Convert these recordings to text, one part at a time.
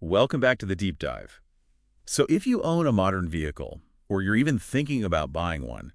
Welcome back to the deep dive. So if you own a modern vehicle, or you're even thinking about buying one,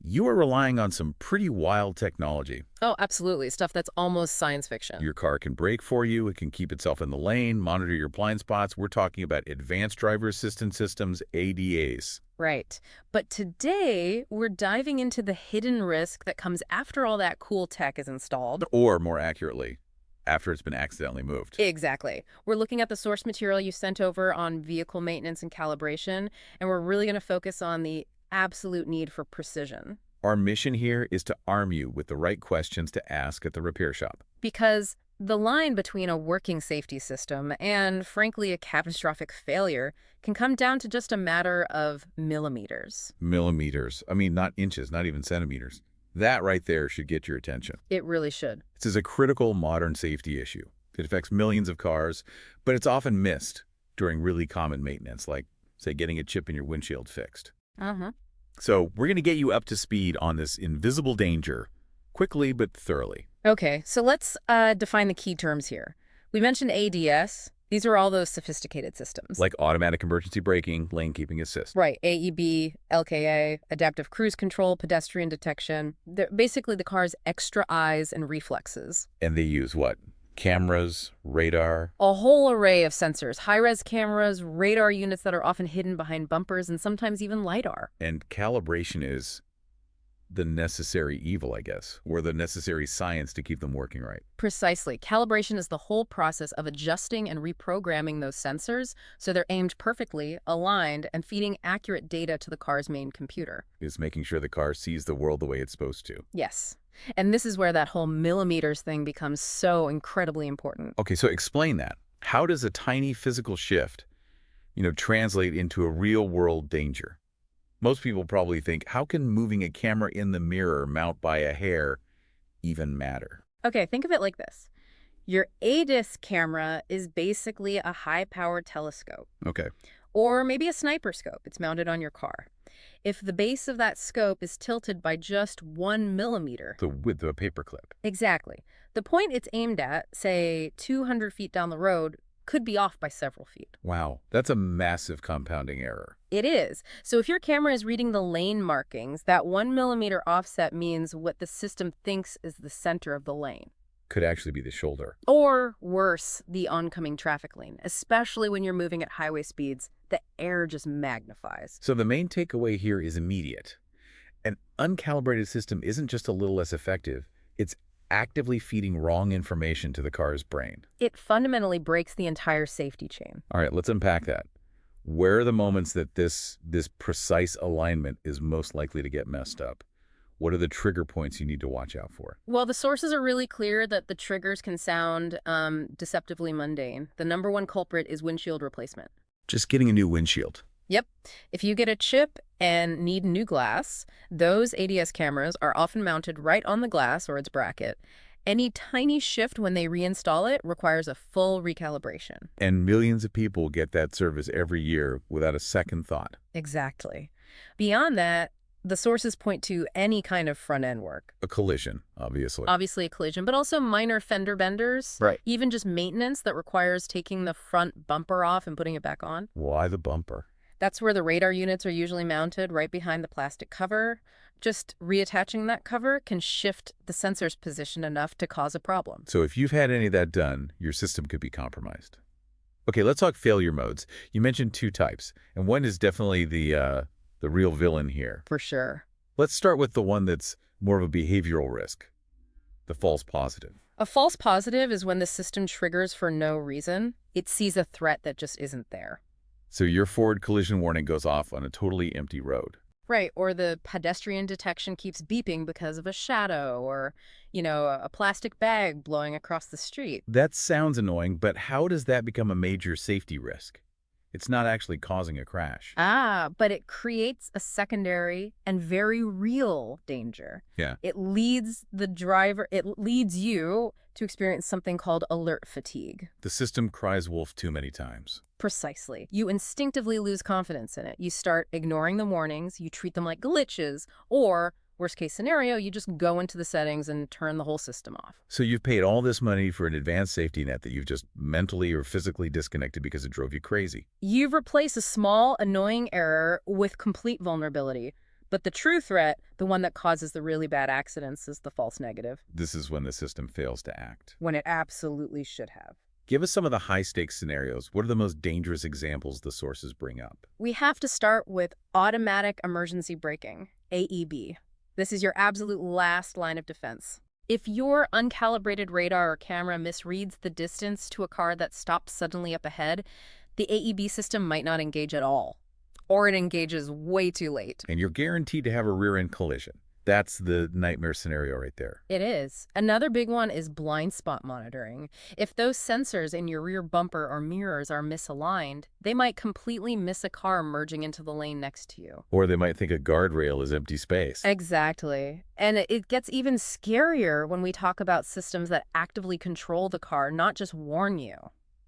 you are relying on some pretty wild technology. Oh, absolutely. Stuff that's almost science fiction. Your car can brake for you, it can keep itself in the lane, monitor your blind spots. We're talking about advanced driver assistance systems, ADAS. Right. But today, we're diving into the hidden risk that comes after all that cool tech is installed. Or more accurately, after it's been accidentally moved. Exactly. We're looking at the source material you sent over on vehicle maintenance and calibration, and we're really going to focus on the absolute need for precision. Our mission here is to arm you with the right questions to ask at the repair shop. Because the line between a working safety system and, frankly, a catastrophic failure can come down to just a matter of millimeters. Millimeters. I mean, not inches, not even centimeters. That right there should get your attention. It really should. This is a critical modern safety issue. It affects millions of cars, but it's often missed during really common maintenance, like, say, getting a chip in your windshield fixed. Uh-huh. So we're going to get you up to speed on this invisible danger, quickly but thoroughly. Okay, so let's define the key terms here. We mentioned ADS. These are all those sophisticated systems. Like automatic emergency braking, lane keeping assist. Right, AEB, LKA, adaptive cruise control, pedestrian detection. They're basically the car's extra eyes and reflexes. And they use what? Cameras, radar. A whole array of sensors, high-res cameras, radar units that are often hidden behind bumpers, and sometimes even LiDAR. And calibration is the necessary evil, I guess, or the necessary science to keep them working right. Precisely. Calibration is the whole process of adjusting and reprogramming those sensors so they're aimed perfectly, aligned, and feeding accurate data to the car's main computer. Is making sure the car sees the world the way it's supposed to. Yes. And this is where that whole millimeters thing becomes so incredibly important. Okay, so explain that. How does a tiny physical shift, translate into a real-world danger? Most people probably think, how can moving a camera in the mirror mount by a hair even matter? Okay, think of it like this. Your ADAS camera is basically a high-powered telescope. Okay. Or maybe a sniper scope. It's mounted on your car. If the base of that scope is tilted by just 1 millimeter. The width of a paperclip. Exactly. The point it's aimed at, say 200 feet down the road, could be off by several feet. Wow, that's a massive compounding error. It is. So if your camera is reading the lane markings, that 1 millimeter offset means what the system thinks is the center of the lane. Could actually be the shoulder. Or worse, the oncoming traffic lane, especially when you're moving at highway speeds. The error just magnifies. So the main takeaway here is immediate. An uncalibrated system isn't just a little less effective, it's actively feeding wrong information to the car's brain. It fundamentally breaks the entire safety chain. All right, let's unpack that. Where are the moments that this precise alignment is most likely to get messed up? What are the trigger points you need to watch out for? Well, the sources are really clear that the triggers can sound deceptively mundane. The number one culprit is windshield replacement. Just getting a new windshield. Yep. If you get a chip and need new glass, those ADS cameras are often mounted right on the glass or its bracket. Any tiny shift when they reinstall it requires a full recalibration. And millions of people get that service every year without a second thought. Exactly. Beyond that, the sources point to any kind of front-end work. A collision, obviously. Obviously a collision, but also minor fender benders. Right. Even just maintenance that requires taking the front bumper off and putting it back on. Why the bumper? That's where the radar units are usually mounted, right behind the plastic cover. Just reattaching that cover can shift the sensor's position enough to cause a problem. So if you've had any of that done, your system could be compromised. Okay, let's talk failure modes. You mentioned two types, and one is definitely the real villain here. For sure. Let's start with the one that's more of a behavioral risk, the false positive. A false positive is when the system triggers for no reason. It sees a threat that just isn't there. So your forward collision warning goes off on a totally empty road. Right, or the pedestrian detection keeps beeping because of a shadow or, a plastic bag blowing across the street. That sounds annoying, but how does that become a major safety risk? It's not actually causing a crash. But it creates a secondary and very real danger. Yeah. It leads you to experience something called alert fatigue. The system cries wolf too many times. Precisely. You instinctively lose confidence in it. You start ignoring the warnings, you treat them like glitches, or Worst case scenario, you just go into the settings and turn the whole system off. So you've paid all this money for an advanced safety net that you've just mentally or physically disconnected because it drove you crazy. You've replaced a small, annoying error with complete vulnerability. But the true threat, the one that causes the really bad accidents, is the false negative, This is when the system fails to act. when it absolutely should have. Give us some of the high-stakes scenarios. What are the most dangerous examples the sources bring up? We have to start with automatic emergency braking, AEB. This is your absolute last line of defense. If your uncalibrated radar or camera misreads the distance to a car that stops suddenly up ahead, the AEB system might not engage at all. Or it engages way too late. And you're guaranteed to have a rear-end collision. That's the nightmare scenario right there. It is. Another big one is blind spot monitoring. If those sensors in your rear bumper or mirrors are misaligned, they might completely miss a car merging into the lane next to you. Or they might think a guardrail is empty space. Exactly. And it gets even scarier when we talk about systems that actively control the car, not just warn you.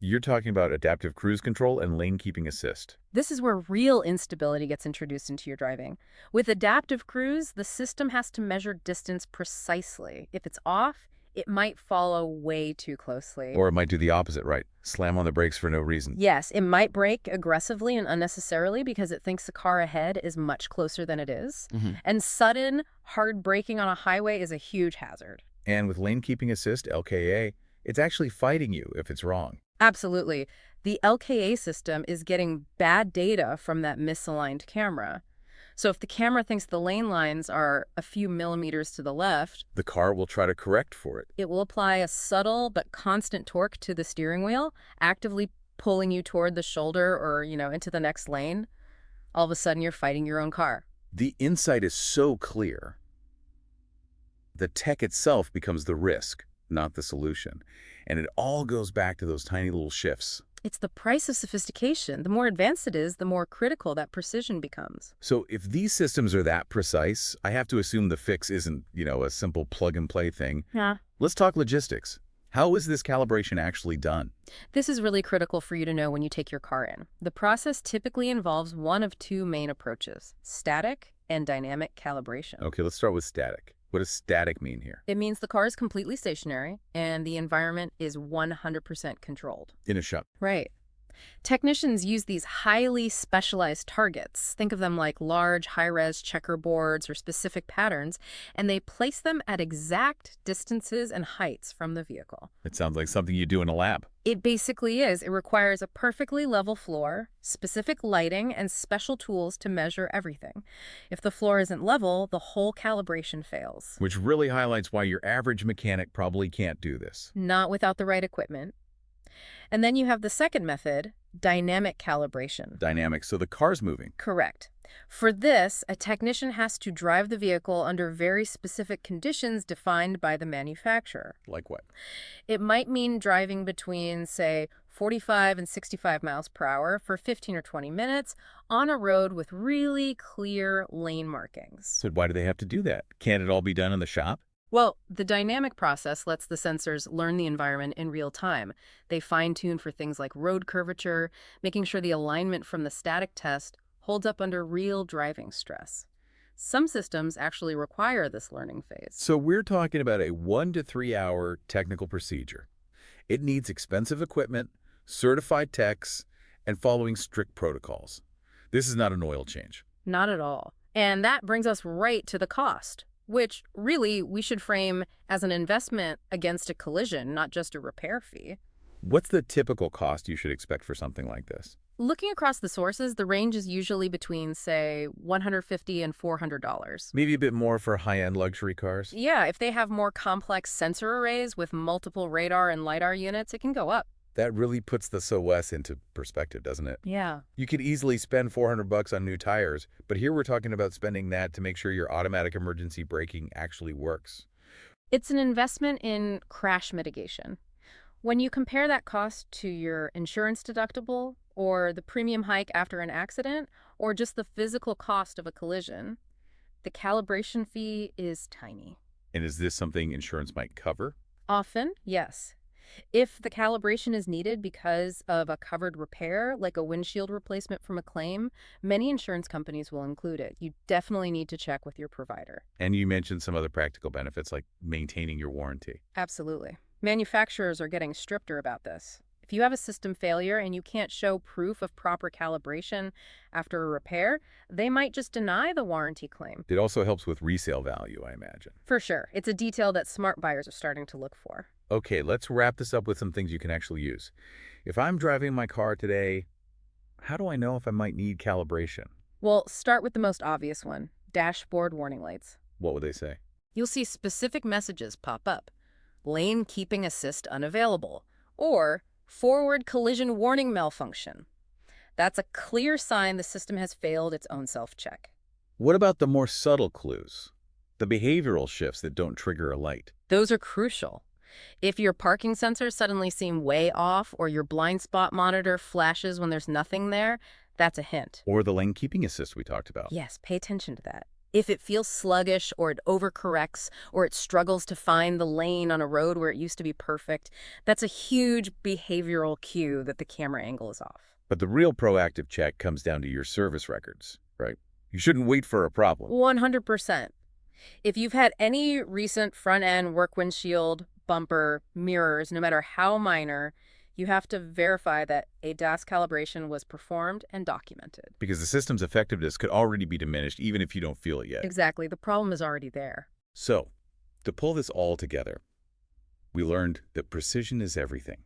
You're talking about adaptive cruise control and lane keeping assist. This is where real instability gets introduced into your driving. With adaptive cruise, the system has to measure distance precisely. If it's off, it might follow way too closely. Or it might do the opposite, right? Slam on the brakes for no reason. Yes, it might brake aggressively and unnecessarily because it thinks the car ahead is much closer than it is. And sudden, hard braking on a highway is a huge hazard. And with lane keeping assist, LKA, it's actually fighting you if it's wrong. Absolutely. The LKA system is getting bad data from that misaligned camera. So if the camera thinks the lane lines are a few millimeters to the left, The car will try to correct for it. it will apply a subtle but constant torque to the steering wheel, actively pulling you toward the shoulder or, into the next lane. All of a sudden, you're fighting your own car. The insight is so clear. The tech itself becomes the risk, not the solution. And it all goes back to those tiny little shifts. It's the price of sophistication. The more advanced it is, the more critical that precision becomes. So if these systems are that precise, I have to assume the fix isn't, a simple plug-and-play thing. Yeah. Let's talk logistics. How is this calibration actually done? This is really critical for you to know when you take your car in. The process typically involves one of two main approaches: static and dynamic calibration. Okay, let's start with static. What does static mean here? It means the car is completely stationary and the environment is 100% controlled. In a shop. Right. Technicians use these highly specialized targets. Think of them like large, high-res checkerboards or specific patterns, and they place them at exact distances and heights from the vehicle. It sounds like something you do in a lab. It basically is. It requires a perfectly level floor, specific lighting, and special tools to measure everything. If the floor isn't level, the whole calibration fails. Which really highlights why your average mechanic probably can't do this. Not without the right equipment. And then you have the second method, dynamic calibration. Dynamic, so the car's moving. Correct. For this, a technician has to drive the vehicle under very specific conditions defined by the manufacturer. Like what? It might mean driving between, say, 45 and 65 miles per hour for 15 or 20 minutes on a road with really clear lane markings. So why do they have to do that? Can't it all be done in the shop? Well, the dynamic process lets the sensors learn the environment in real time. They fine-tune for things like road curvature, making sure the alignment from the static test holds up under real driving stress. Some systems actually require this learning phase. So we're talking about a 1 to 3 hour technical procedure. It needs expensive equipment, certified techs, and following strict protocols. This is not an oil change. Not at all. And that brings us right to the cost, which really we should frame as an investment against a collision, not just a repair fee. What's the typical cost you should expect for something like this? Looking across the sources, the range is usually between, say, $150 and $400. Maybe a bit more for high-end luxury cars? Yeah, if they have more complex sensor arrays with multiple radar and LiDAR units, it can go up. That really puts the SOS into perspective, doesn't it? Yeah. You could easily spend $400 on new tires, but here we're talking about spending that to make sure your automatic emergency braking actually works. It's an investment in crash mitigation. When you compare that cost to your insurance deductible, or the premium hike after an accident, or just the physical cost of a collision, the calibration fee is tiny. And is this something insurance might cover? Often, yes. If the calibration is needed because of a covered repair, like a windshield replacement from a claim, many insurance companies will include it. You definitely need to check with your provider. And you mentioned some other practical benefits like maintaining your warranty. Absolutely. Manufacturers are getting stricter about this. If you have a system failure and you can't show proof of proper calibration after a repair, they might just deny the warranty claim. It also helps with resale value, I imagine. For sure, it's a detail that smart buyers are starting to look for. Okay, let's wrap this up with some things you can actually use. If I'm driving my car today, how do I know if I might need calibration? Well, start with the most obvious one, dashboard warning lights. What would they say? You'll see specific messages pop up. Lane keeping assist unavailable, or forward collision warning malfunction. That's a clear sign the system has failed its own self-check. What about the more subtle clues? The behavioral shifts that don't trigger a light? Those are crucial. If your parking sensors suddenly seem way off or your blind spot monitor flashes when there's nothing there, that's a hint. Or the lane keeping assist we talked about? Yes, pay attention to that. If it feels sluggish or it overcorrects or it struggles to find the lane on a road where it used to be perfect, that's a huge behavioral cue that the camera angle is off. But the real proactive check comes down to your service records, right? You shouldn't wait for a problem. 100%. If you've had any recent front-end work windshield, bumper, mirrors, no matter how minor, you have to verify that ADAS calibration was performed and documented. Because the system's effectiveness could already be diminished even if you don't feel it yet. Exactly. The problem is already there. So, to pull this all together, we learned that precision is everything,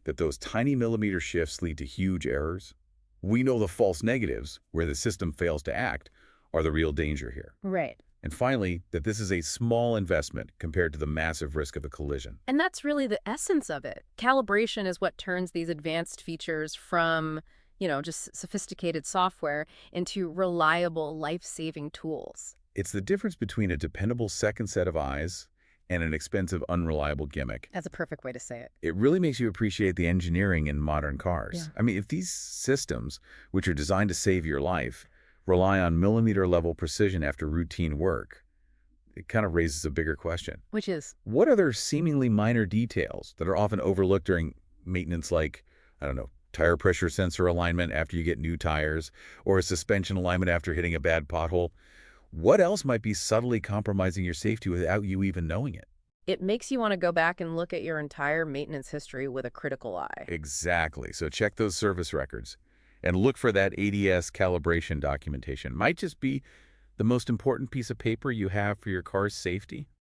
that those tiny millimeter shifts lead to huge errors. We know the false negatives, where the system fails to act, are the real danger here. Right. And finally, that this is a small investment compared to the massive risk of a collision. And that's really the essence of it. Calibration is what turns these advanced features from, just sophisticated software into reliable, life-saving tools. It's the difference between a dependable second set of eyes and an expensive, unreliable gimmick. That's a perfect way to say it. It really makes you appreciate the engineering in modern cars. Yeah. I mean, if these systems, which are designed to save your life, rely on millimeter-level precision after routine work, it kind of raises a bigger question. Which is? What other seemingly minor details that are often overlooked during maintenance, like, I don't know, tire pressure sensor alignment after you get new tires, or a suspension alignment after hitting a bad pothole? What else might be subtly compromising your safety without you even knowing it? It makes you want to go back and look at your entire maintenance history with a critical eye. Exactly. So check those service records and look for that ADS calibration documentation. Might just be the most important piece of paper you have for your car's safety.